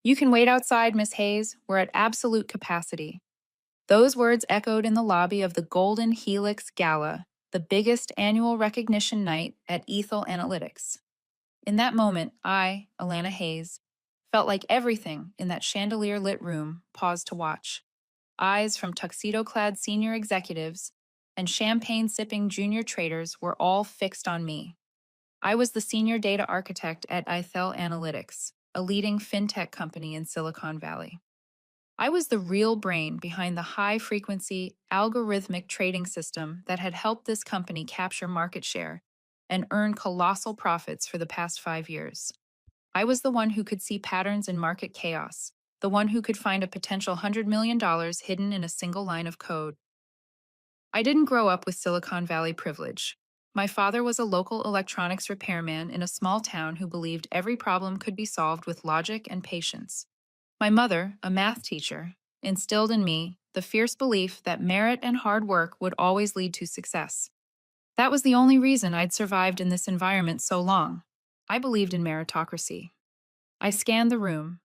You can wait outside, Miss Hayes. We're at absolute capacity. Those words echoed in the lobby of the Golden Helix Gala, the biggest annual recognition night at Ethel Analytics. In that moment, I, Alana Hayes, felt like everything in that chandelier lit room paused to watch. Eyes from tuxedo clad senior executives and champagne sipping junior traders were all fixed on me. I was the senior data architect at Ethel Analytics, a leading fintech company in Silicon Valley. I was the real brain behind the high frequency, algorithmic trading system that had helped this company capture market share and earn colossal profits for the past 5 years. I was the one who could see patterns in market chaos, the one who could find a potential $100 million hidden in a single line of code. I didn't grow up with Silicon Valley privilege. My father was a local electronics repairman in a small town who believed every problem could be solved with logic and patience. My mother, a math teacher, instilled in me the fierce belief that merit and hard work would always lead to success. That was the only reason I'd survived in this environment so long. I believed in meritocracy. I scanned the room.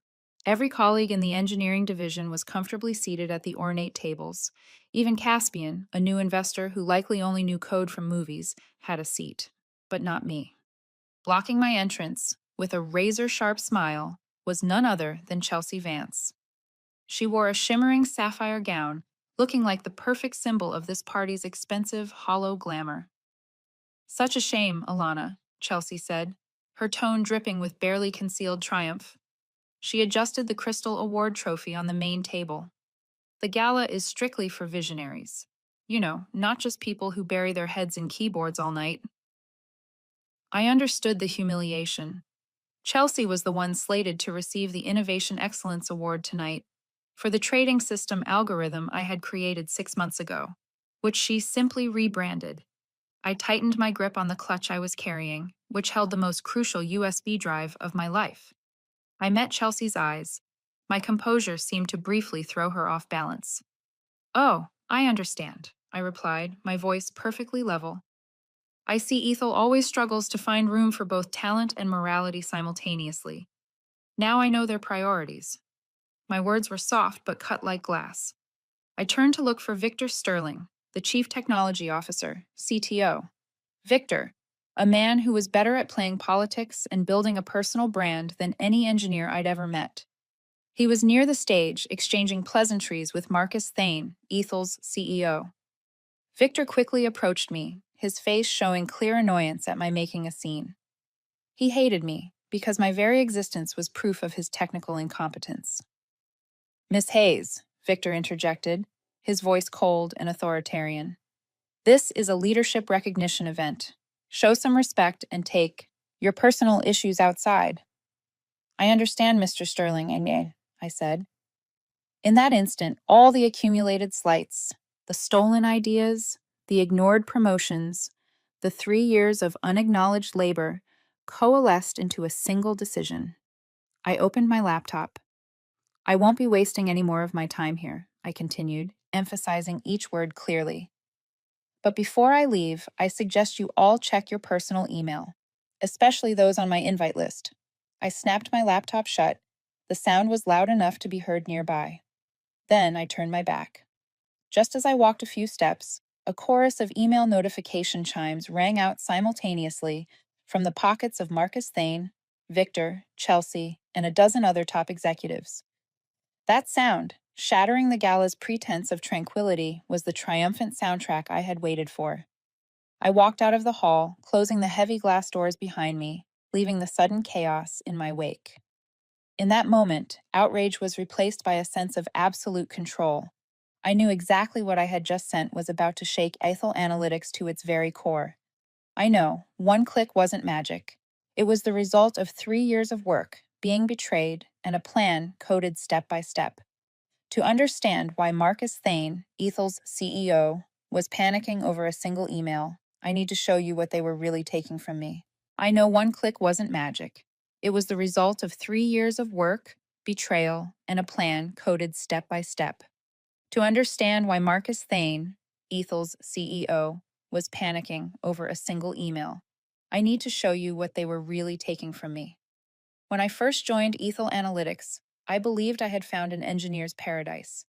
Every colleague in the engineering division was comfortably seated at the ornate tables. Even Caspian, a new investor who likely only knew code from movies, had a seat. But not me. Blocking my entrance, with a razor-sharp smile, was none other than Chelsea Vance. She wore a shimmering sapphire gown, looking like the perfect symbol of this party's expensive, hollow glamour. "Such a shame, Alana," Chelsea said, her tone dripping with barely concealed triumph. She adjusted the crystal award trophy on the main table. "The gala is strictly for visionaries. You know, not just people who bury their heads in keyboards all night." I understood the humiliation. Chelsea was the one slated to receive the Innovation Excellence Award tonight for the trading system algorithm I had created 6 months ago, which she simply rebranded. I tightened my grip on the clutch I was carrying, which held the most crucial USB drive of my life. I met Chelsea's eyes. My composure seemed to briefly throw her off balance. "Oh, I understand," I replied, my voice perfectly level. "I see Ethel always struggles to find room for both talent and morality simultaneously. Now I know their priorities." My words were soft but cut like glass. I turned to look for Victor Sterling, the Chief Technology Officer, CTO. Victor, a man who was better at playing politics and building a personal brand than any engineer I'd ever met. He was near the stage, exchanging pleasantries with Marcus Thane, Ethel's CEO. Victor quickly approached me, his face showing clear annoyance at my making a scene. He hated me, because my very existence was proof of his technical incompetence. "Miss Hayes," Victor interjected, his voice cold and authoritarian. "This is a leadership recognition event. Show some respect and take your personal issues outside." "I understand, Mr. Sterling, I said. In that instant, all the accumulated slights, the stolen ideas, the ignored promotions, the 3 years of unacknowledged labor coalesced into a single decision. I opened my laptop. "I won't be wasting any more of my time here," I continued, emphasizing each word clearly. "But before I leave, I suggest you all check your personal email, especially those on my invite list." I snapped my laptop shut. The sound was loud enough to be heard nearby. Then I turned my back. Just as I walked a few steps, a chorus of email notification chimes rang out simultaneously from the pockets of Marcus Thane, Victor, Chelsea, and a dozen other top executives. That sound, shattering the gala's pretense of tranquility, was the triumphant soundtrack I had waited for. I walked out of the hall, closing the heavy glass doors behind me, leaving the sudden chaos in my wake. In that moment, outrage was replaced by a sense of absolute control. I knew exactly what I had just sent was about to shake Ethel Analytics to its very core. I know, one click wasn't magic. It was the result of 3 years of work, being betrayed, and a plan coded step by step. To understand why Marcus Thane, Ethel's CEO, was panicking over a single email, I need to show you what they were really taking from me. I know one click wasn't magic. It was the result of 3 years of work, betrayal, and a plan coded step by step. To understand why Marcus Thane, Ethel's CEO, was panicking over a single email, I need to show you what they were really taking from me. When I first joined Ethel Analytics, I believed I had found an engineer's paradise,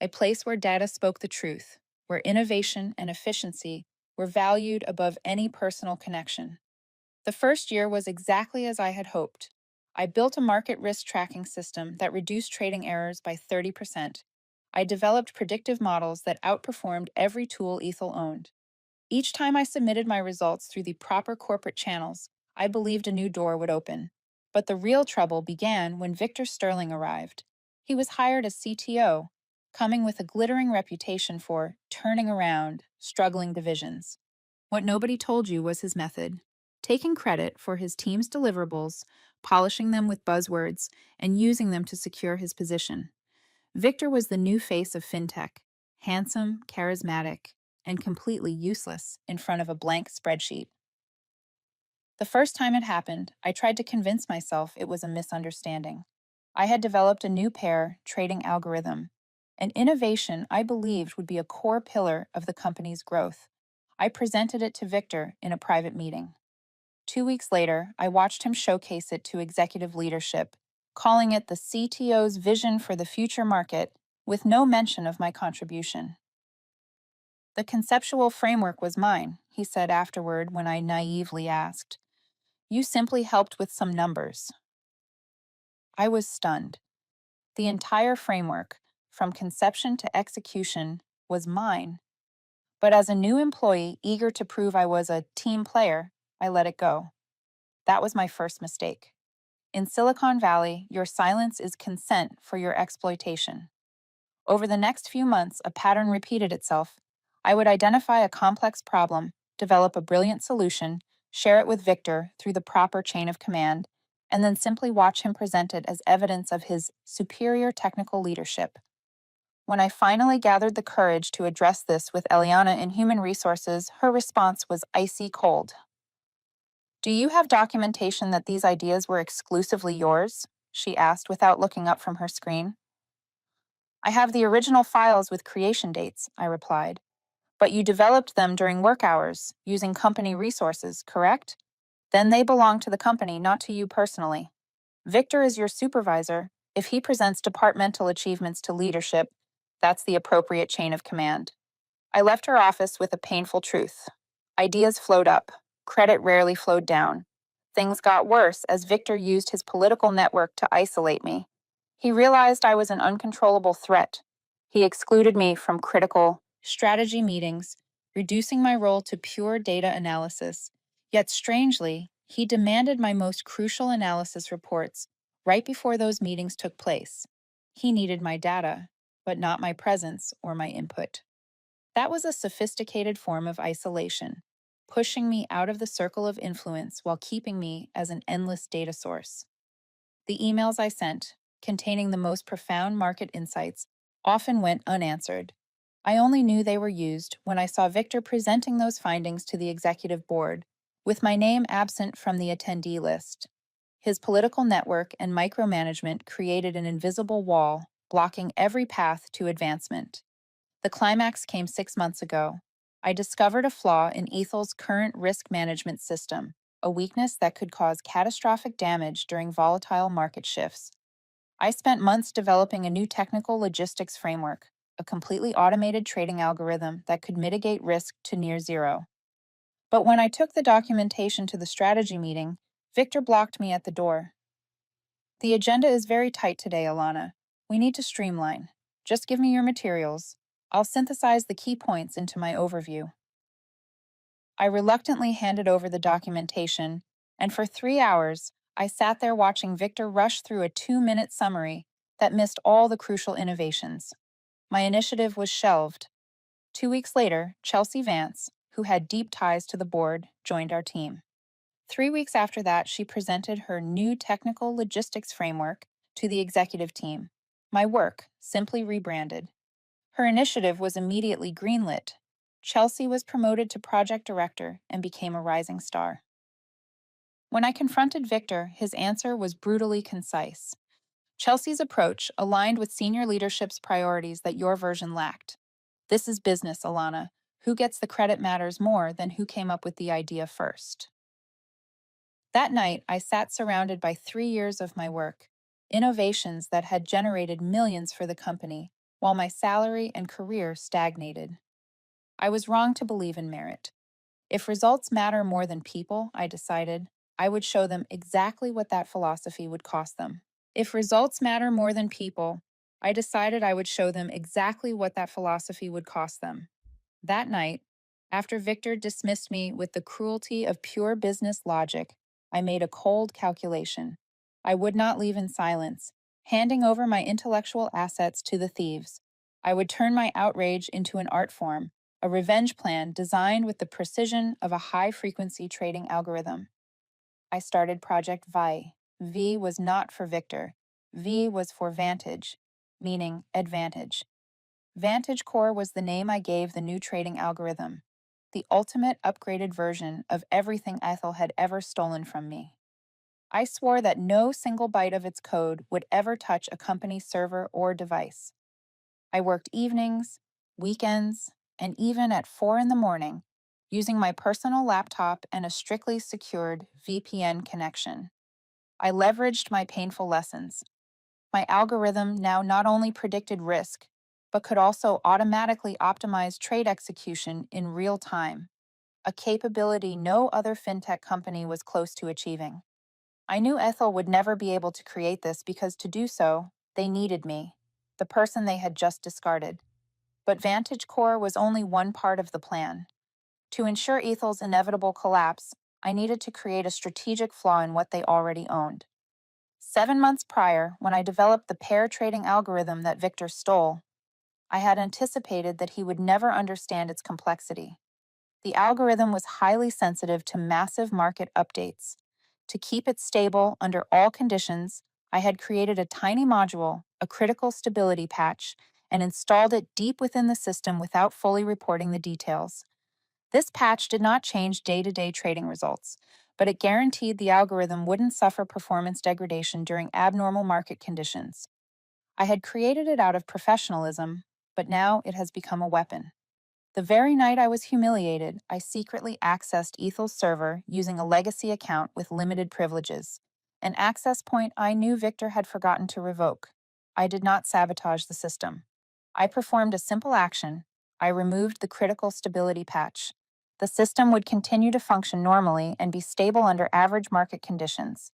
a place where data spoke the truth, where innovation and efficiency were valued above any personal connection. The first year was exactly as I had hoped. I built a market risk tracking system that reduced trading errors by 30%. I developed predictive models that outperformed every tool Ethel owned. Each time I submitted my results through the proper corporate channels, I believed a new door would open. But the real trouble began when Victor Sterling arrived. He was hired as CTO, coming with a glittering reputation for turning around struggling divisions. What nobody told you was his method: taking credit for his team's deliverables, polishing them with buzzwords, and using them to secure his position. Victor was the new face of fintech, handsome, charismatic, and completely useless in front of a blank spreadsheet. The first time it happened, I tried to convince myself it was a misunderstanding. I had developed a new pair trading algorithm, an innovation I believed would be a core pillar of the company's growth. I presented it to Victor in a private meeting. 2 weeks later, I watched him showcase it to executive leadership, calling it the CTO's vision for the future market, with no mention of my contribution. The conceptual framework was mine, he said afterward when I naively asked. You simply helped with some numbers. I was stunned. The entire framework, from conception to execution, was mine. But as a new employee eager to prove I was a team player, I let it go. That was my first mistake. In Silicon Valley, your silence is consent for your exploitation. Over the next few months, a pattern repeated itself. I would identify a complex problem, develop a brilliant solution, share it with Victor through the proper chain of command, and then simply watch him present it as evidence of his superior technical leadership. When I finally gathered the courage to address this with Eliana in Human Resources, her response was icy cold. Do you have documentation that these ideas were exclusively yours? She asked without looking up from her screen. I have the original files with creation dates, I replied. But you developed them during work hours, using company resources, correct? Then they belong to the company, not to you personally. Victor is your supervisor. If he presents departmental achievements to leadership, that's the appropriate chain of command. I left her office with a painful truth. Ideas flowed up. Credit rarely flowed down. Things got worse as Victor used his political network to isolate me. He realized I was an uncontrollable threat. He excluded me from critical strategy meetings, reducing my role to pure data analysis. Yet strangely, he demanded my most crucial analysis reports right before those meetings took place. He needed my data, but not my presence or my input. That was a sophisticated form of isolation, pushing me out of the circle of influence while keeping me as an endless data source. The emails I sent, containing the most profound market insights, often went unanswered. I only knew they were used when I saw Victor presenting those findings to the executive board, with my name absent from the attendee list. His political network and micromanagement created an invisible wall, blocking every path to advancement. The climax came 6 months ago. I discovered a flaw in Ethel's current risk management system, a weakness that could cause catastrophic damage during volatile market shifts. I spent months developing a new technical logistics framework, a completely automated trading algorithm that could mitigate risk to near zero. But when I took the documentation to the strategy meeting, Victor blocked me at the door. The agenda is very tight today, Alana. We need to streamline. Just give me your materials. I'll synthesize the key points into my overview. I reluctantly handed over the documentation, and for 3 hours, I sat there watching Victor rush through a 2-minute summary that missed all the crucial innovations. My initiative was shelved. 2 weeks later, Chelsea Vance, who had deep ties to the board, joined our team. 3 weeks after that, she presented her new technical logistics framework to the executive team. My work, simply rebranded. Her initiative was immediately greenlit. Chelsea was promoted to project director and became a rising star. When I confronted Victor, his answer was brutally concise. Chelsea's approach aligned with senior leadership's priorities that your version lacked. This is business, Alana. Who gets the credit matters more than who came up with the idea first. That night, I sat surrounded by 3 years of my work. innovations that had generated millions for the company, while my salary and career stagnated. I was wrong to believe in merit. If results matter more than people, I decided, I would show them exactly what that philosophy would cost them. If results matter more than people, I decided I would show them exactly what that philosophy would cost them. That night, after Victor dismissed me with the cruelty of pure business logic, I made a cold calculation. I would not leave in silence, handing over my intellectual assets to the thieves. I would turn my outrage into an art form, a revenge plan designed with the precision of a high-frequency trading algorithm. I started Project Vi. V was not for Victor. V was for Vantage, meaning advantage. Vantage Core was the name I gave the new trading algorithm, the ultimate upgraded version of everything Ethel had ever stolen from me. I swore that no single byte of its code would ever touch a company's server or device. I worked evenings, weekends, and even at 4 in the morning, using my personal laptop and a strictly secured VPN connection. I leveraged my painful lessons. My algorithm now not only predicted risk, but could also automatically optimize trade execution in real time, a capability no other fintech company was close to achieving. I knew Ethel would never be able to create this because to do so, they needed me, the person they had just discarded. But Vantage Core was only one part of the plan. To ensure Ethel's inevitable collapse, I needed to create a strategic flaw in what they already owned. 7 months prior, when I developed the pair trading algorithm that Victor stole, I had anticipated that he would never understand its complexity. The algorithm was highly sensitive to massive market updates. To keep it stable under all conditions, I had created a tiny module, a critical stability patch, and installed it deep within the system without fully reporting the details. This patch did not change day-to-day trading results, but it guaranteed the algorithm wouldn't suffer performance degradation during abnormal market conditions. I had created it out of professionalism, but now it has become a weapon. The very night I was humiliated, I secretly accessed Ethel's server using a legacy account with limited privileges, an access point I knew Victor had forgotten to revoke. I did not sabotage the system. I performed a simple action. I removed the critical stability patch. The system would continue to function normally and be stable under average market conditions.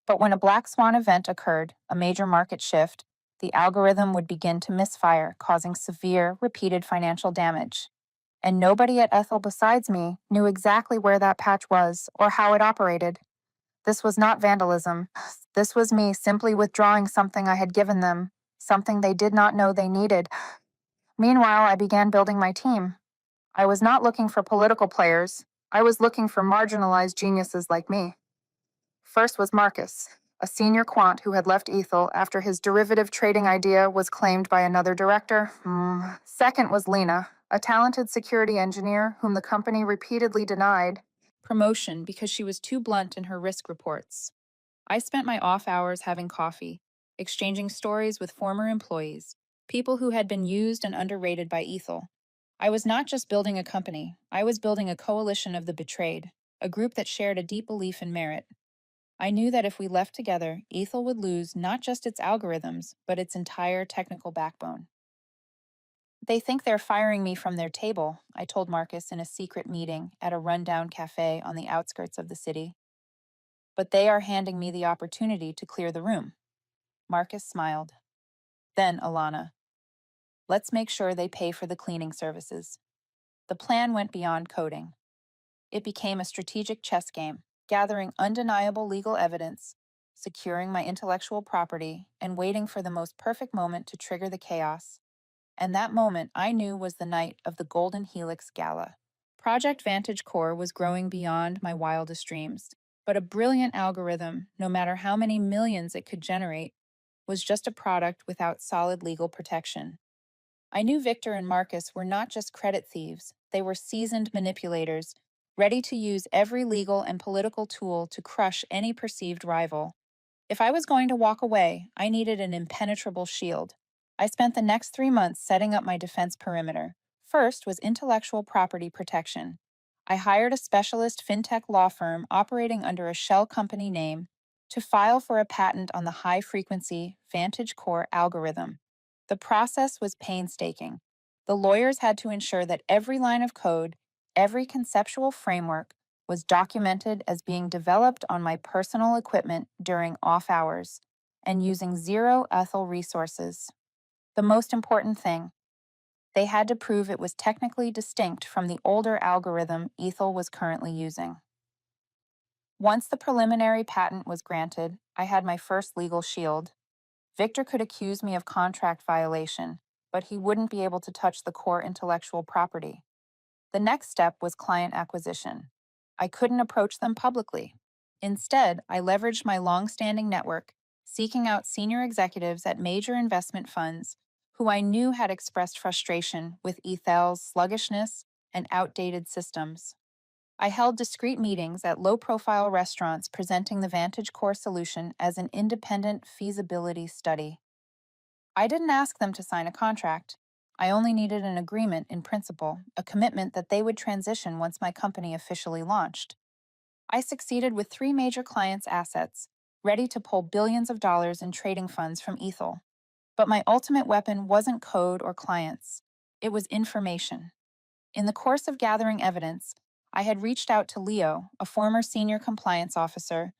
But when a black swan event occurred, a major market shift, the algorithm would begin to misfire, causing severe, repeated financial damage. And nobody at Ethel besides me knew exactly where that patch was or how it operated. This was not vandalism. This was me simply withdrawing something I had given them, something they did not know they needed. Meanwhile, I began building my team. I was not looking for political players. I was looking for marginalized geniuses like me. First was Marcus, a senior quant who had left Ethel after his derivative trading idea was claimed by another director. Second was Lena, a talented security engineer whom the company repeatedly denied promotion because she was too blunt in her risk reports. I spent my off hours having coffee, exchanging stories with former employees, people who had been used and underrated by Ethel. I was not just building a company, I was building a coalition of the betrayed, a group that shared a deep belief in merit. I knew that if we left together, Ethel would lose not just its algorithms, but its entire technical backbone. They think they're firing me from their table, I told Marcus in a secret meeting at a rundown cafe on the outskirts of the city. But they are handing me the opportunity to clear the room. Marcus smiled. Then, Alana, let's make sure they pay for the cleaning services. The plan went beyond coding. It became a strategic chess game, gathering undeniable legal evidence, securing my intellectual property, and waiting for the most perfect moment to trigger the chaos. And that moment I knew was the night of the Golden Helix Gala. Project Vantage Core was growing beyond my wildest dreams, but a brilliant algorithm, no matter how many millions it could generate, was just a product without solid legal protection. I knew Victor and Marcus were not just credit thieves, they were seasoned manipulators, ready to use every legal and political tool to crush any perceived rival. If I was going to walk away, I needed an impenetrable shield. I spent the next 3 months setting up my defense perimeter. First was intellectual property protection. I hired a specialist fintech law firm operating under a shell company name to file for a patent on the high-frequency Vantage Core algorithm. The process was painstaking. The lawyers had to ensure that every line of code, every conceptual framework, was documented as being developed on my personal equipment during off hours and using zero ethyl resources. The most important thing, they had to prove it was technically distinct from the older algorithm Ethel was currently using. Once the preliminary patent was granted, I had my first legal shield. Victor could accuse me of contract violation, but he wouldn't be able to touch the core intellectual property. The next step was client acquisition. I couldn't approach them publicly. Instead, I leveraged my long-standing network, seeking out senior executives at major investment funds who I knew had expressed frustration with Ethel's sluggishness and outdated systems. I held discreet meetings at low-profile restaurants presenting the Vantage Core solution as an independent feasibility study. I didn't ask them to sign a contract. I only needed an agreement in principle, a commitment that they would transition once my company officially launched. I succeeded with 3 major clients' assets, ready to pull billions of dollars in trading funds from Ethel. But my ultimate weapon wasn't code or clients. It was information. In the course of gathering evidence, I had reached out to Leo, a former senior compliance officer,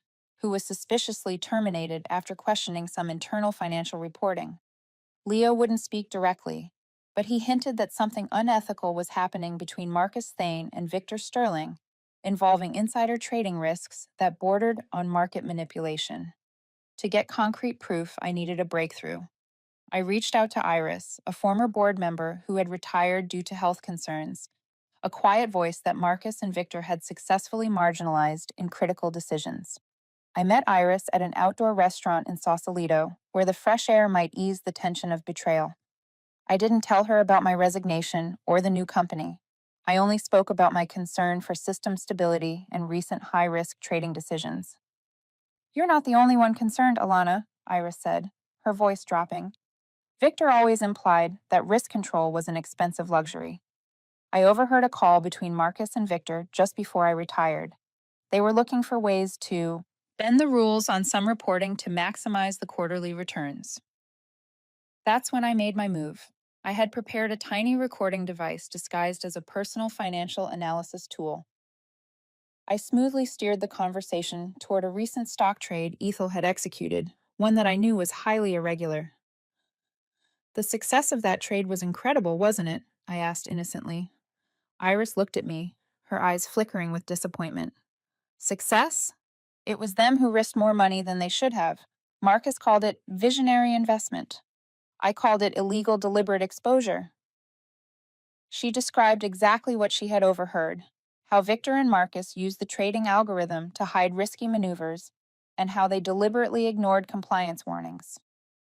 who was suspiciously terminated after questioning some internal financial reporting. Leo wouldn't speak directly, but he hinted that something unethical was happening between Marcus Thane and Victor Sterling, involving insider trading risks that bordered on market manipulation. To get concrete proof, I needed a breakthrough. I reached out to Iris, a former board member who had retired due to health concerns, a quiet voice that Marcus and Victor had successfully marginalized in critical decisions. I met Iris at an outdoor restaurant in Sausalito, where the fresh air might ease the tension of betrayal. I didn't tell her about my resignation or the new company. I only spoke about my concern for system stability and recent high-risk trading decisions. "You're not the only one concerned, Alana," Iris said, her voice dropping. "Victor always implied that risk control was an expensive luxury." I overheard a call between Marcus and Victor just before I retired. They were looking for ways to bend the rules on some reporting to maximize the quarterly returns. That's when I made my move. I had prepared a tiny recording device disguised as a personal financial analysis tool. I smoothly steered the conversation toward a recent stock trade Ethel had executed, one that I knew was highly irregular. "The success of that trade was incredible, wasn't it?" I asked innocently. Iris looked at me, her eyes flickering with disappointment. "Success? It was them who risked more money than they should have. Marcus called it visionary investment. I called it illegal deliberate exposure." She described exactly what she had overheard, how Victor and Marcus used the trading algorithm to hide risky maneuvers, and how they deliberately ignored compliance warnings.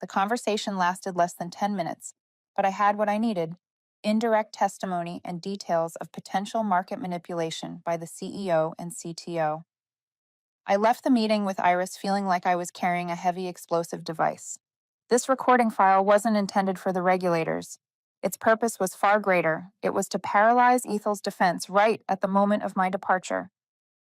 The conversation lasted less than 10 minutes, but I had what I needed: indirect testimony and details of potential market manipulation by the CEO and CTO. I left the meeting with Iris feeling like I was carrying a heavy explosive device. This recording file wasn't intended for the regulators. Its purpose was far greater. It was to paralyze Ethel's defense right at the moment of my departure.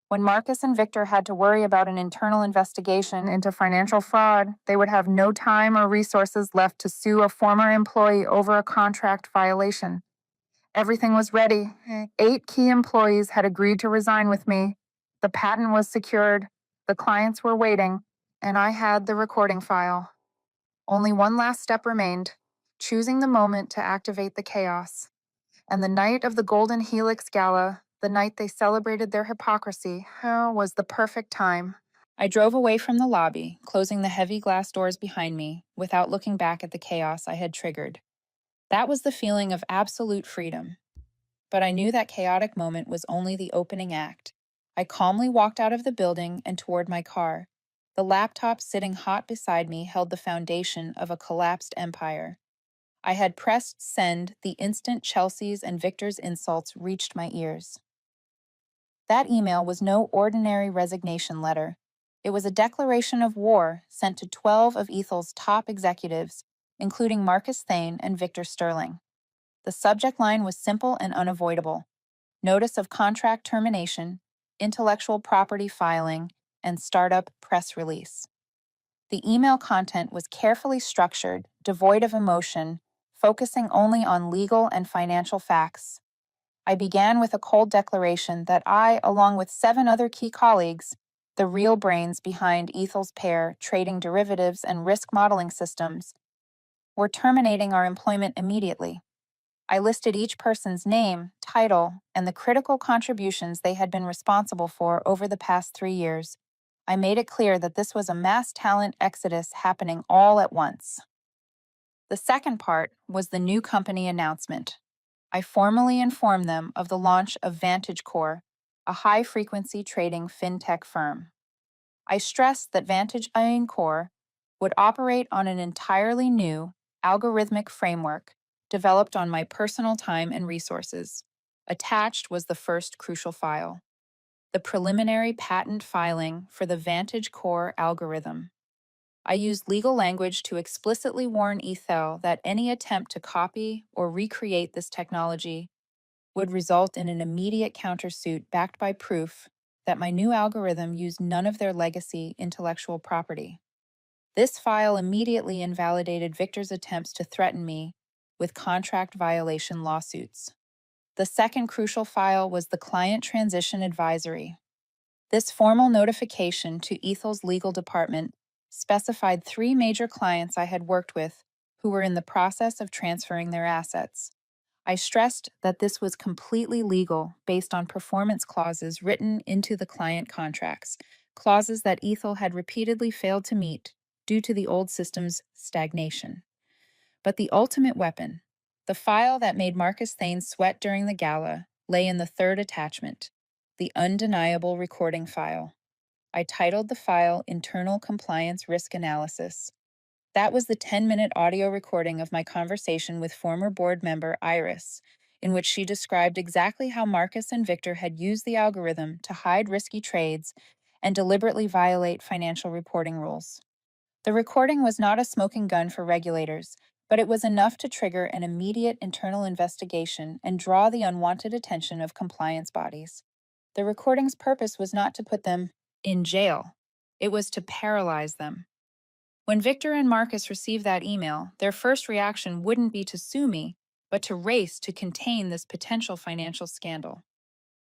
When Marcus and Victor had to worry about an internal investigation into financial fraud, they would have no time or resources left to sue a former employee over a contract violation. Everything was ready. 8 key employees had agreed to resign with me. The patent was secured. The clients were waiting, and I had the recording file. Only one last step remained: choosing the moment to activate the chaos. And the night of the Golden Helix Gala, the night they celebrated their hypocrisy, was the perfect time. I drove away from the lobby, closing the heavy glass doors behind me, without looking back at the chaos I had triggered. That was the feeling of absolute freedom. But I knew that chaotic moment was only the opening act. I calmly walked out of the building and toward my car. The laptop sitting hot beside me held the foundation of a collapsed empire. I had pressed send the instant Chelsea's and Victor's insults reached my ears. That email was no ordinary resignation letter. It was a declaration of war sent to 12 of Ethel's top executives, including Marcus Thane and Victor Sterling. The subject line was simple and unavoidable: notice of contract termination, intellectual property filing, and startup press release. The email content was carefully structured, devoid of emotion, focusing only on legal and financial facts. I began with a cold declaration that I, along with 7 other key colleagues, the real brains behind Ethel's pair, trading derivatives and risk modeling systems, were terminating our employment immediately. I listed each person's name, title, and the critical contributions they had been responsible for over the past 3 years. I made it clear that this was a mass talent exodus happening all at once. The second part was the new company announcement. I formally informed them of the launch of Vantage Core, a high-frequency trading fintech firm. I stressed that Vantage Core would operate on an entirely new, algorithmic framework developed on my personal time and resources. Attached was the first crucial file, the preliminary patent filing for the Vantage Core algorithm. I used legal language to explicitly warn Ethel that any attempt to copy or recreate this technology would result in an immediate countersuit backed by proof that my new algorithm used none of their legacy intellectual property. This file immediately invalidated Victor's attempts to threaten me with contract violation lawsuits. The second crucial file was the Client Transition Advisory. This formal notification to Ethel's legal department specified 3 major clients I had worked with who were in the process of transferring their assets. I stressed that this was completely legal based on performance clauses written into the client contracts, clauses that Ethel had repeatedly failed to meet due to the old system's stagnation. But the ultimate weapon, the file that made Marcus Thane sweat during the gala, lay in the third attachment, the undeniable recording file. I titled the file Internal Compliance Risk Analysis. That was the 10-minute audio recording of my conversation with former board member Iris, in which she described exactly how Marcus and Victor had used the algorithm to hide risky trades and deliberately violate financial reporting rules. The recording was not a smoking gun for regulators, but it was enough to trigger an immediate internal investigation and draw the unwanted attention of compliance bodies. The recording's purpose was not to put them in jail. It was to paralyze them. When Victor and Marcus received that email, their first reaction wouldn't be to sue me, but to race to contain this potential financial scandal.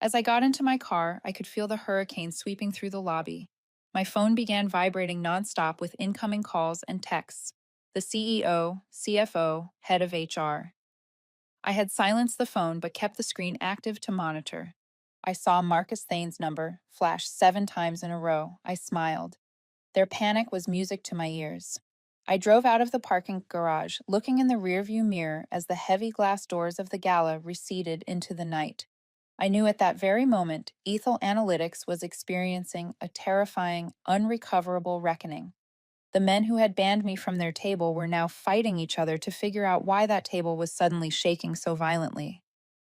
As I got into my car, I could feel the hurricane sweeping through the lobby. My phone began vibrating nonstop with incoming calls and texts. The CEO, CFO, head of HR. I had silenced the phone but kept the screen active to monitor. I saw Marcus Thane's number flash 7 times in a row. I smiled. Their panic was music to my ears. I drove out of the parking garage, looking in the rearview mirror as the heavy glass doors of the gala receded into the night. I knew at that very moment Ethel Analytics was experiencing a terrifying, unrecoverable reckoning. The men who had banned me from their table were now fighting each other to figure out why that table was suddenly shaking so violently.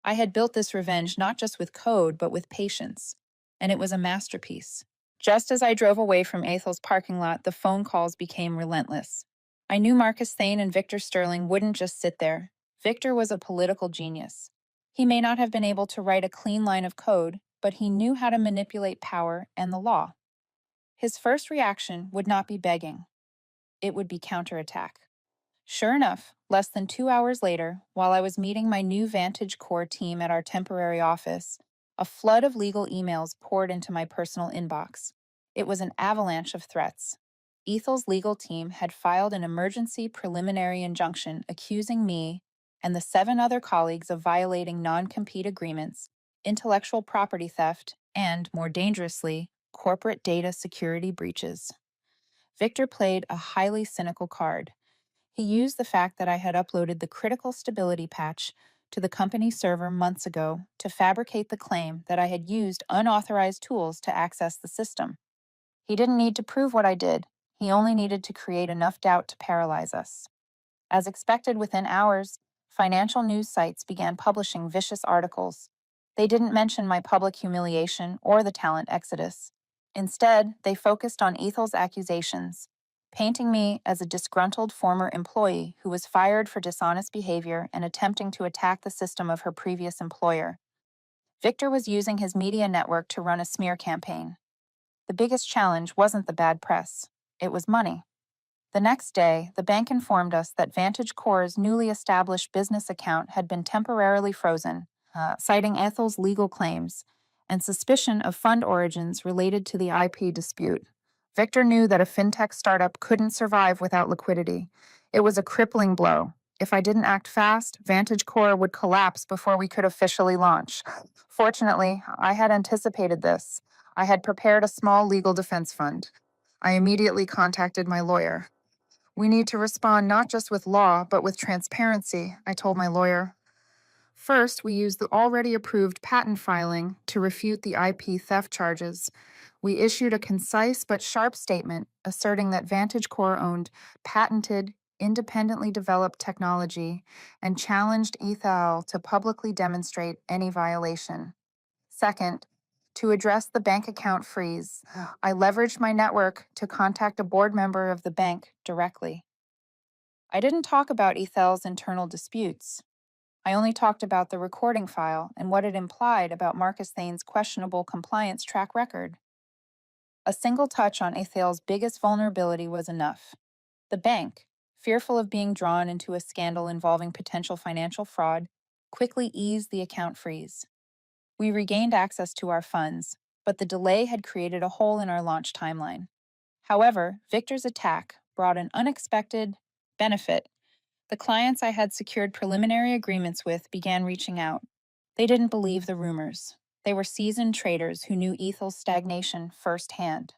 I had built this revenge not just with code, but with patience, and it was a masterpiece. Just as I drove away from Ethel's parking lot, the phone calls became relentless. I knew Marcus Thane and Victor Sterling wouldn't just sit there. Victor was a political genius. He may not have been able to write a clean line of code, but he knew how to manipulate power and the law. His first reaction would not be begging. It would be counterattack. Sure enough, less than 2 hours later, while I was meeting my new Vantage Core team at our temporary office, a flood of legal emails poured into my personal inbox. It was an avalanche of threats. Ethel's legal team had filed an emergency preliminary injunction accusing me and the 7 other colleagues of violating non-compete agreements, intellectual property theft, and, more dangerously, corporate data security breaches. Victor played a highly cynical card. He used the fact that I had uploaded the critical stability patch to the company server months ago to fabricate the claim that I had used unauthorized tools to access the system. He didn't need to prove what I did. He only needed to create enough doubt to paralyze us. As expected, within hours, financial news sites began publishing vicious articles. They didn't mention my public humiliation or the talent exodus. Instead, they focused on Ethel's accusations, painting me as a disgruntled former employee who was fired for dishonest behavior and attempting to attack the system of her previous employer. Victor was using his media network to run a smear campaign. The biggest challenge wasn't the bad press. It was money. The next day, the bank informed us that Vantage Corp's newly established business account had been temporarily frozen, citing Ethel's legal claims and suspicion of fund origins related to the IP dispute. Victor knew that a fintech startup couldn't survive without liquidity. It was a crippling blow. If I didn't act fast, Vantage Corp would collapse before we could officially launch. Fortunately, I had anticipated this. I had prepared a small legal defense fund. I immediately contacted my lawyer. We need to respond not just with law, but with transparency, I told my lawyer. First, we used the already approved patent filing to refute the IP theft charges. We issued a concise but sharp statement asserting that Vantage Corp owned patented, independently developed technology and challenged Ethel to publicly demonstrate any violation. Second, to address the bank account freeze, I leveraged my network to contact a board member of the bank directly. I didn't talk about Ethel's internal disputes. I only talked about the recording file and what it implied about Marcus Thane's questionable compliance track record. A single touch on Ethel's biggest vulnerability was enough. The bank, fearful of being drawn into a scandal involving potential financial fraud, quickly eased the account freeze. We regained access to our funds, but the delay had created a hole in our launch timeline. However, Victor's attack brought an unexpected benefit. The clients I had secured preliminary agreements with began reaching out. They didn't believe the rumors. They were seasoned traders who knew Ethel's stagnation firsthand.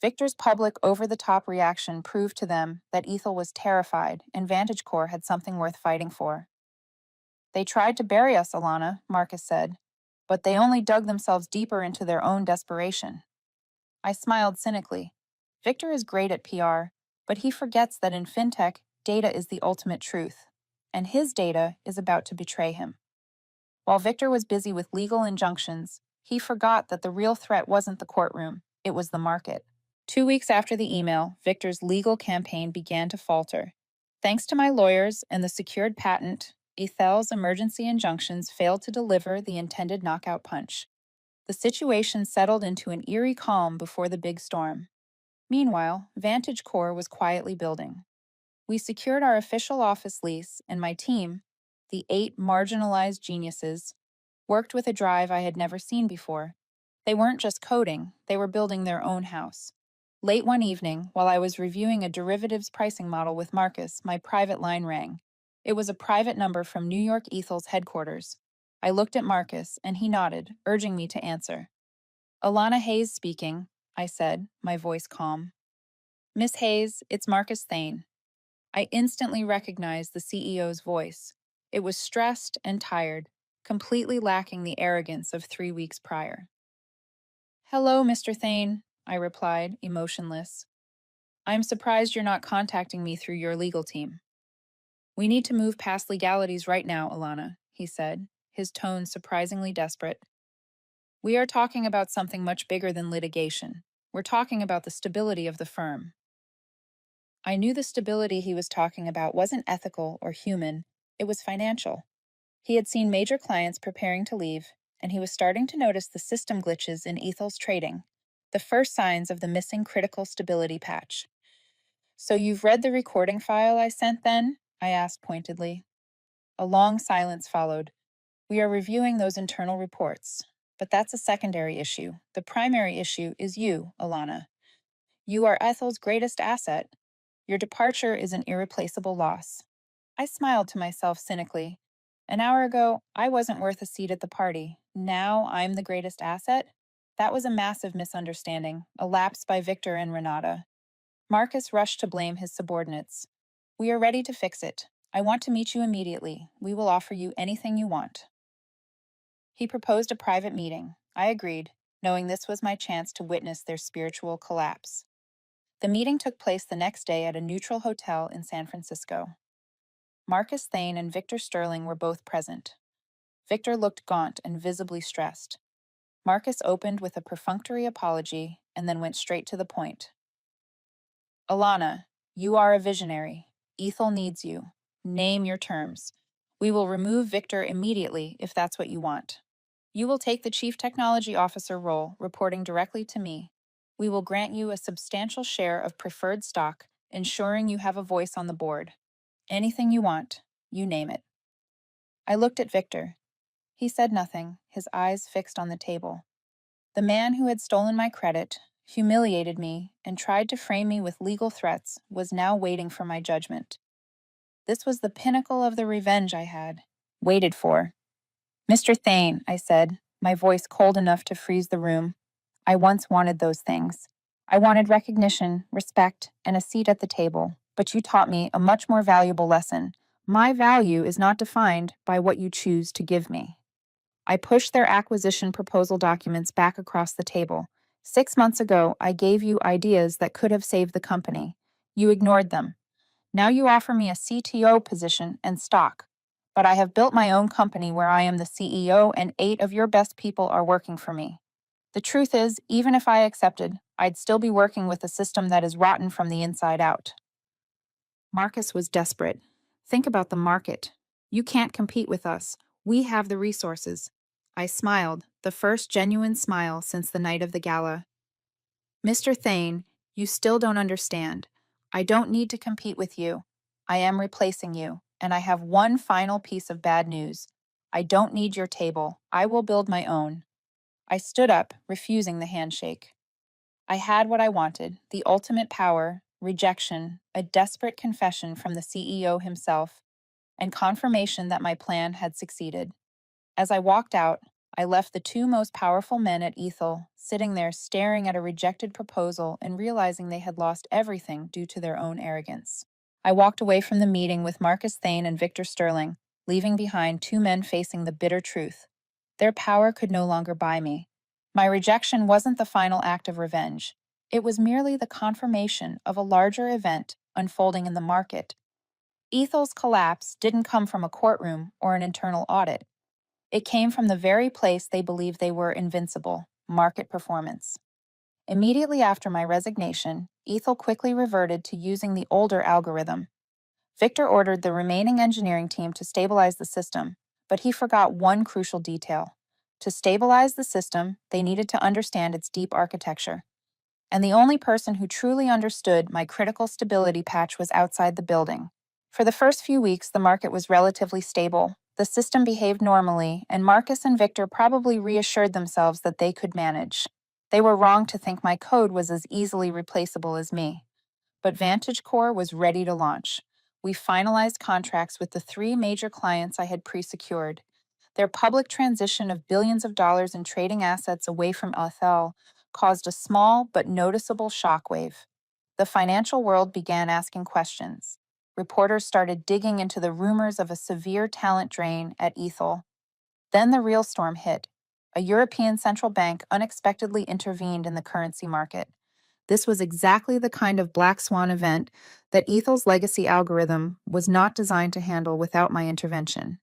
Victor's public over-the-top reaction proved to them that Ethel was terrified and Vantage Corp had something worth fighting for. They tried to bury us, Alana, Marcus said, but they only dug themselves deeper into their own desperation. I smiled cynically. Victor is great at PR, but he forgets that in fintech, data is the ultimate truth, and his data is about to betray him. While Victor was busy with legal injunctions, he forgot that the real threat wasn't the courtroom, it was the market. 2 weeks after the email, Victor's legal campaign began to falter. Thanks to my lawyers and the secured patent, Ethel's emergency injunctions failed to deliver the intended knockout punch. The situation settled into an eerie calm before the big storm. Meanwhile, Vantage Corp was quietly building. We secured our official office lease, and my team, the 8 marginalized geniuses, worked with a drive I had never seen before. They weren't just coding, they were building their own house. Late one evening, while I was reviewing a derivatives pricing model with Marcus, my private line rang. It was a private number from New York Ethel's headquarters. I looked at Marcus, and he nodded, urging me to answer. Alana Hayes speaking, I said, my voice calm. Miss Hayes, it's Marcus Thane. I instantly recognized the CEO's voice. It was stressed and tired, completely lacking the arrogance of 3 weeks prior. Hello, Mr. Thane, I replied, emotionless. I'm surprised you're not contacting me through your legal team. We need to move past legalities right now, Alana, he said, his tone surprisingly desperate. We are talking about something much bigger than litigation. We're talking about the stability of the firm. I knew the stability he was talking about wasn't ethical or human, it was financial. He had seen major clients preparing to leave, and he was starting to notice the system glitches in Ethel's trading, the first signs of the missing critical stability patch. So you've read the recording file I sent then? I asked pointedly. A long silence followed. We are reviewing those internal reports, but that's a secondary issue. The primary issue is you, Alana. You are Ethel's greatest asset. Your departure is an irreplaceable loss. I smiled to myself cynically. An hour ago, I wasn't worth a seat at the party. Now I'm the greatest asset? That was a massive misunderstanding, a lapse by Victor and Renata. Marcus rushed to blame his subordinates. We are ready to fix it. I want to meet you immediately. We will offer you anything you want. He proposed a private meeting. I agreed, knowing this was my chance to witness their spiritual collapse. The meeting took place the next day at a neutral hotel in San Francisco. Marcus Thane and Victor Sterling were both present. Victor looked gaunt and visibly stressed. Marcus opened with a perfunctory apology and then went straight to the point. Alana, you are a visionary. Ethel needs you. Name your terms. We will remove Victor immediately if that's what you want. You will take the Chief Technology Officer role, reporting directly to me. We will grant you a substantial share of preferred stock ensuring you have a voice on the board. Anything you want, you name it. I looked at Victor. He said nothing, his eyes fixed on the table. The man who had stolen my credit, humiliated me, and tried to frame me with legal threats was now waiting for my judgment. This was the pinnacle of the revenge I had waited for. "Mr. Thane," I said, my voice cold enough to freeze the room, "I once wanted those things. I wanted recognition, respect, and a seat at the table, but you taught me a much more valuable lesson. My value is not defined by what you choose to give me." I pushed their acquisition proposal documents back across the table. "6 months ago, I gave you ideas that could have saved the company. You ignored them. Now you offer me a CTO position and stock. But I have built my own company where I am the CEO and 8 of your best people are working for me. The truth is, even if I accepted, I'd still be working with a system that is rotten from the inside out." Marcus was desperate. "Think about the market. You can't compete with us. We have the resources." I smiled, the first genuine smile since the night of the gala. "Mr. Thane, you still don't understand. I don't need to compete with you. I am replacing you, and I have one final piece of bad news. I don't need your table. I will build my own." I stood up, refusing the handshake. I had what I wanted, the ultimate power, rejection, a desperate confession from the CEO himself, and confirmation that my plan had succeeded. As I walked out, I left the 2 most powerful men at Ethel sitting there staring at a rejected proposal and realizing they had lost everything due to their own arrogance. I walked away from the meeting with Marcus Thane and Victor Sterling, leaving behind 2 men facing the bitter truth. Their power could no longer buy me. My rejection wasn't the final act of revenge. It was merely the confirmation of a larger event unfolding in the market. Ethel's collapse didn't come from a courtroom or an internal audit. It came from the very place they believed they were invincible: market performance. Immediately after my resignation, Ethel quickly reverted to using the older algorithm. Victor ordered the remaining engineering team to stabilize the system, but he forgot one crucial detail. To stabilize the system, they needed to understand its deep architecture. And the only person who truly understood my critical stability patch was outside the building. For the first few weeks, the market was relatively stable. The system behaved normally, and Marcus and Victor probably reassured themselves that they could manage. They were wrong to think my code was as easily replaceable as me. But Vantage Core was ready to launch. We finalized contracts with the 3 major clients I had pre-secured. Their public transition of billions of dollars in trading assets away from Ethel caused a small but noticeable shockwave. The financial world began asking questions. Reporters started digging into the rumors of a severe talent drain at Ethel. Then the real storm hit. A European central bank unexpectedly intervened in the currency market. This was exactly the kind of black swan event that Ethel's legacy algorithm was not designed to handle without my intervention.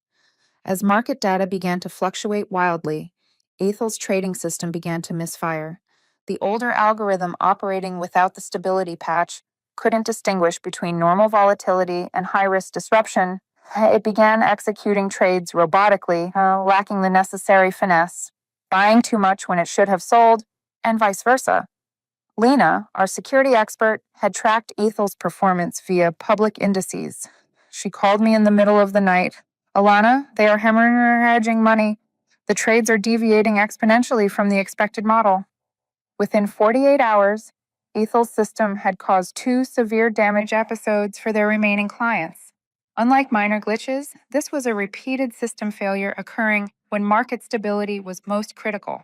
As market data began to fluctuate wildly, Ethel's trading system began to misfire. The older algorithm operating without the stability patch couldn't distinguish between normal volatility and high-risk disruption. It began executing trades robotically, lacking the necessary finesse, buying too much when it should have sold, and vice versa. Lena, our security expert, had tracked Ethel's performance via public indices. She called me in the middle of the night. "Alana, they are hemorrhaging money. The trades are deviating exponentially from the expected model." Within 48 hours, Ethel's system had caused 2 severe damage episodes for their remaining clients. Unlike minor glitches, this was a repeated system failure occurring when market stability was most critical.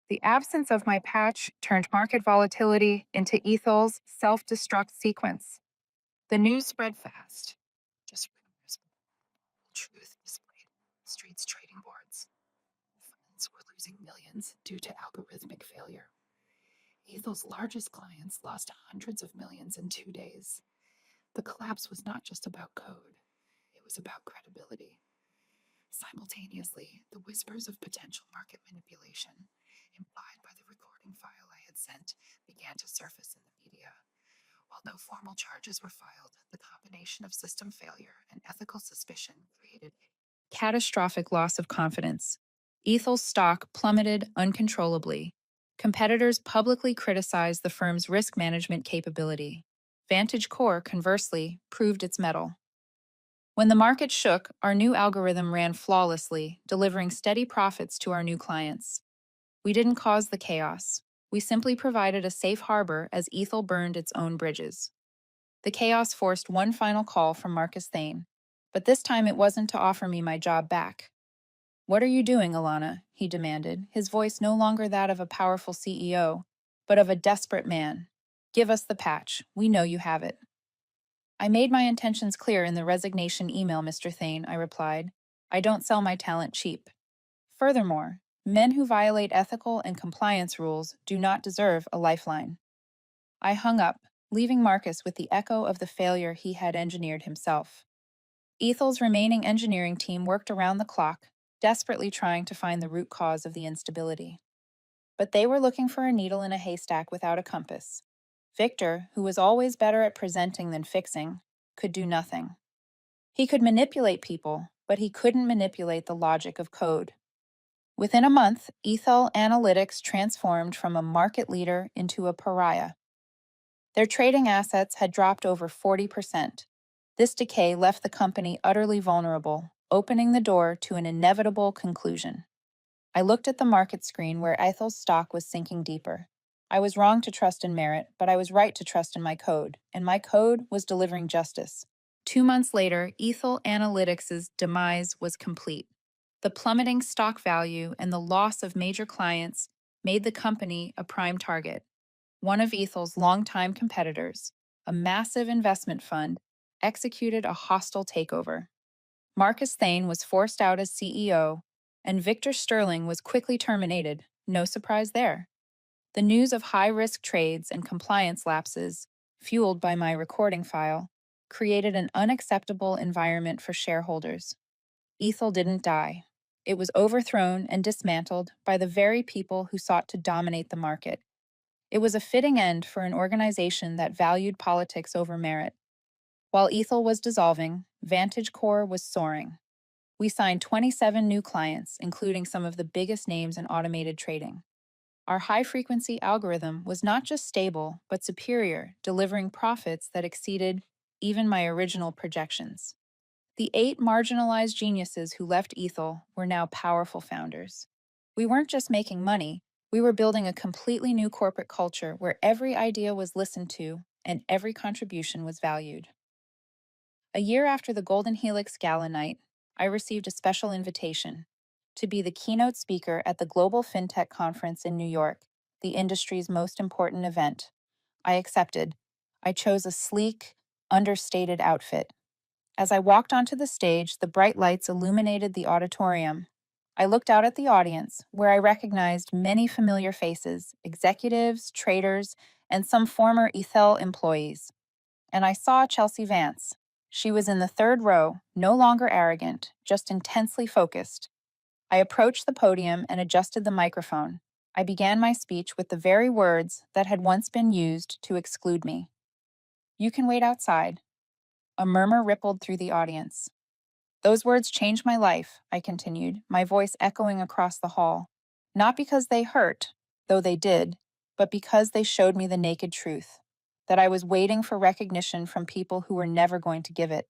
The absence of my patch turned market volatility into Ethel's self-destruct sequence. The news spread fast. Just rumors, truth displayed on the streets trading boards. Funds were losing millions due to algorithmic failure. Ethel's largest clients lost hundreds of millions in 2 days. The collapse was not just about code, it was about credibility. Simultaneously, the whispers of potential market manipulation, implied by the recording file I had sent, began to surface in the media. While no formal charges were filed, the combination of system failure and ethical suspicion created a catastrophic loss of confidence. Ethel's stock plummeted uncontrollably. Competitors publicly criticized the firm's risk management capability. Vantage Core, conversely, proved its mettle. When the market shook, our new algorithm ran flawlessly, delivering steady profits to our new clients. We didn't cause the chaos. We simply provided a safe harbor as Ethel burned its own bridges. The chaos forced one final call from Marcus Thane, but this time it wasn't to offer me my job back. "What are you doing, Alana?" he demanded, his voice no longer that of a powerful CEO, but of a desperate man. "Give us the patch. We know you have it." "I made my intentions clear in the resignation email, Mr. Thane," I replied. "I don't sell my talent cheap. Furthermore, men who violate ethical and compliance rules do not deserve a lifeline." I hung up, leaving Marcus with the echo of the failure he had engineered himself. Ethel's remaining engineering team worked around the clock, desperately trying to find the root cause of the instability. But they were looking for a needle in a haystack without a compass. Victor, who was always better at presenting than fixing, could do nothing. He could manipulate people, but he couldn't manipulate the logic of code. Within a month, Ethel Analytics transformed from a market leader into a pariah. Their trading assets had dropped over 40%. This decay left the company utterly vulnerable, opening the door to an inevitable conclusion. I looked at the market screen where Ethel's stock was sinking deeper. I was wrong to trust in merit, but I was right to trust in my code, and my code was delivering justice. 2 months later, Ethel Analytics' demise was complete. The plummeting stock value and the loss of major clients made the company a prime target. One of Ethel's longtime competitors, a massive investment fund, executed a hostile takeover. Marcus Thane was forced out as CEO, and Victor Sterling was quickly terminated. No surprise there. The news of high-risk trades and compliance lapses, fueled by my recording file, created an unacceptable environment for shareholders. Ethel didn't die. It was overthrown and dismantled by the very people who sought to dominate the market. It was a fitting end for an organization that valued politics over merit. While Ethel was dissolving, Vantage Core was soaring. We signed 27 new clients, including some of the biggest names in automated trading. Our high-frequency algorithm was not just stable, but superior, delivering profits that exceeded even my original projections. The 8 marginalized geniuses who left Ethel were now powerful founders. We weren't just making money, we were building a completely new corporate culture where every idea was listened to and every contribution was valued. A year after the Golden Helix Gala night, I received a special invitation to be the keynote speaker at the Global FinTech Conference in New York, the industry's most important event. I accepted. I chose a sleek, understated outfit. As I walked onto the stage, the bright lights illuminated the auditorium. I looked out at the audience, where I recognized many familiar faces, executives, traders, and some former Ethel employees. And I saw Chelsea Vance. She was in the third row, no longer arrogant, just intensely focused. I approached the podium and adjusted the microphone. I began my speech with the very words that had once been used to exclude me. "You can wait outside." A murmur rippled through the audience. "Those words changed my life," I continued, my voice echoing across the hall. "Not because they hurt, though they did, but because they showed me the naked truth. That I was waiting for recognition from people who were never going to give it.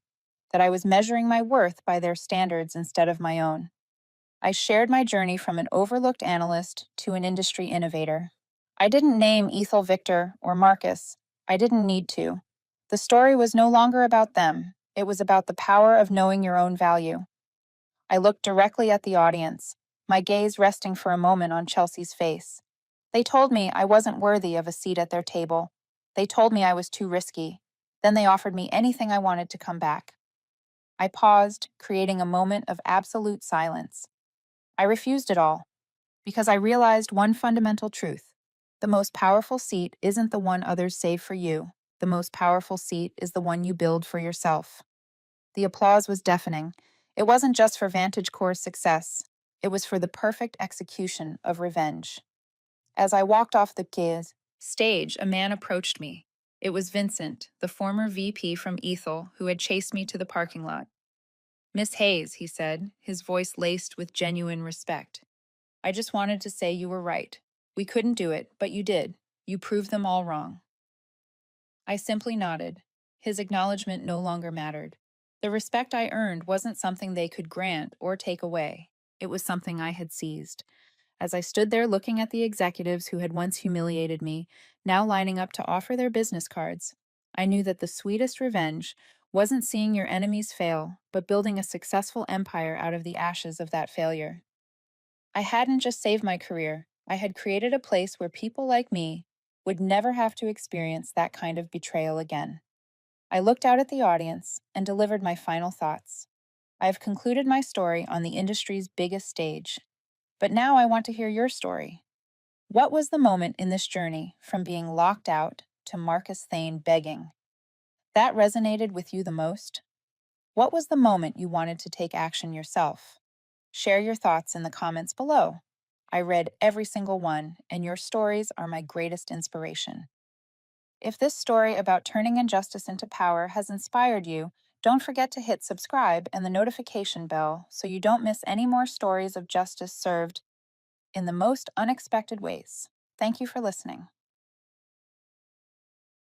That I was measuring my worth by their standards instead of my own. I shared my journey from an overlooked analyst to an industry innovator. I didn't name Ethel, Victor, or Marcus. I didn't need to. The story was no longer about them. It was about the power of knowing your own value. I looked directly at the audience, my gaze resting for a moment on Chelsea's face. They told me I wasn't worthy of a seat at their table. They told me I was too risky. Then they offered me anything I wanted to come back. I paused, creating a moment of absolute silence. I refused it all, because I realized one fundamental truth. The most powerful seat isn't the one others save for you. The most powerful seat is the one you build for yourself. The applause was deafening. It wasn't just for Vantage Core's success. It was for the perfect execution of revenge. As I walked off the stage, a man approached me. It was Vincent, the former VP from Ethel, who had chased me to the parking lot. "Miss Hayes," he said, his voice laced with genuine respect. "I just wanted to say you were right. We couldn't do it, but you did. You proved them all wrong." I simply nodded. His acknowledgement no longer mattered. The respect I earned wasn't something they could grant or take away. It was something I had seized. As I stood there looking at the executives who had once humiliated me, now lining up to offer their business cards, I knew that the sweetest revenge wasn't seeing your enemies fail, but building a successful empire out of the ashes of that failure. I hadn't just saved my career, I had created a place where people like me would never have to experience that kind of betrayal again. I looked out at the audience and delivered my final thoughts. I have concluded my story on the industry's biggest stage, but now I want to hear your story. What was the moment in this journey from being locked out to Marcus Thane begging that resonated with you the most? What was the moment you wanted to take action yourself? Share your thoughts in the comments below. I read every single one, and your stories are my greatest inspiration. If this story about turning injustice into power has inspired you, don't forget to hit subscribe and the notification bell so you don't miss any more stories of justice served in the most unexpected ways. Thank you for listening.